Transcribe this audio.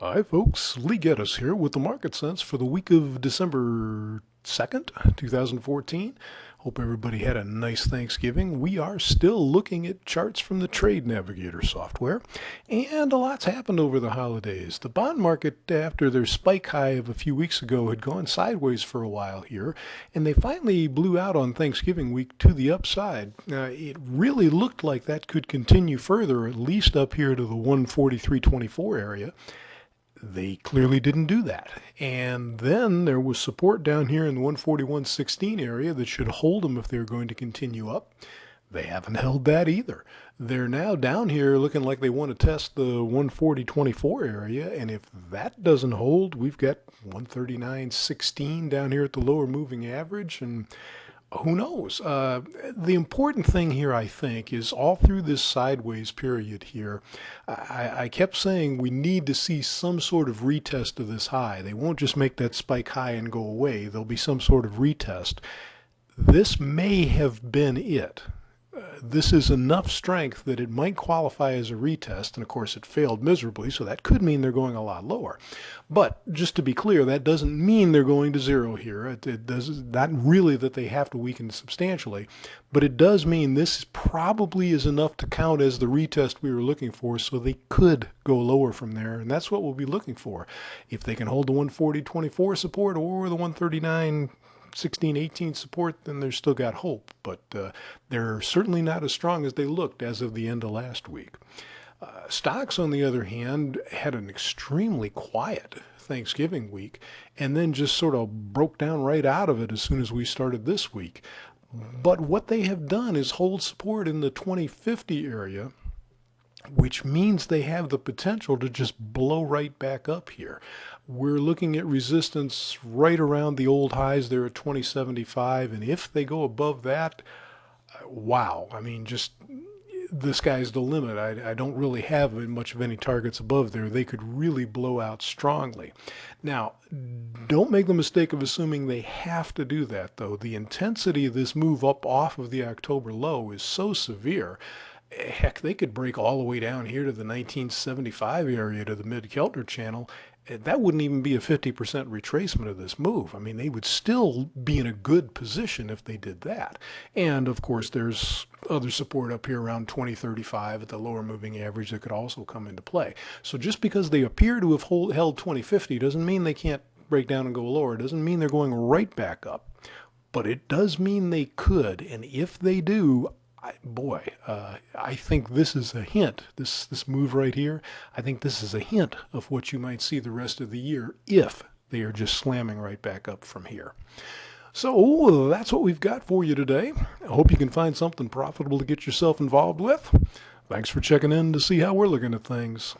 Hi folks, Lee Gettess here with the market sense for the week of December 2nd, 2014. Hope everybody had a nice Thanksgiving. We are still looking at charts from the Trade Navigator software, and a lot's happened over the holidays. The bond market, after their spike high of a few weeks ago, had gone sideways for a while here, and they finally blew out on Thanksgiving week to the upside. It really looked like that could continue further, at least up here to the 143.24 area. They clearly didn't do that. And then there was support down here in the 141.16 area that should hold them if they're going to continue up. They haven't held that either. They're now down here looking like they want to test the 140.24 area, and if that doesn't hold, we've got 139.16 down here at the lower moving average, and who knows? The important thing here, I think, is all through this sideways period here, I kept saying we need to see some sort of retest of this high. They won't just make that spike high and go away. There'll be some sort of retest. This may have been it. This is enough strength that it might qualify as a retest, and of course it failed miserably, so that could mean they're going a lot lower. But just to be clear, that doesn't mean they're going to zero here. It does not really that they have to weaken substantially, but it does mean this probably is enough to count as the retest we were looking for, so they could go lower from there, and that's what we'll be looking for. If they can hold the 140.24 support or the 139 16, 18 support, then they've still got hope, but they're certainly not as strong as they looked as of the end of last week. Stocks, on the other hand, had an extremely quiet Thanksgiving week and then just sort of broke down right out of it as soon as we started this week. But what they have done is hold support in the 2050 area, which means they have the potential to just blow right back up here. We're looking at resistance right around the old highs there at 2075, and if they go above that, wow, I mean, just the sky's the limit. I don't really have much of any targets above there. They could really blow out strongly. Now, don't make the mistake of assuming they have to do that, though. The intensity of this move up off of the October low is so severe. Heck, they could break all the way down here to the 1975 area to the mid-Kelter channel. That wouldn't even be a 50% retracement of this move. I mean, they would still be in a good position if they did that. And of course, there's other support up here around 2035 at the lower moving average that could also come into play. So just because they appear to have held 2050 doesn't mean they can't break down and go lower. It doesn't mean they're going right back up. But it does mean they could. And if they do, I think this is a hint, this move right here, I think this is a hint of what you might see the rest of the year if they are just slamming right back up from here. So that's what we've got for you today. I hope you can find something profitable to get yourself involved with. Thanks for checking in to see how we're looking at things.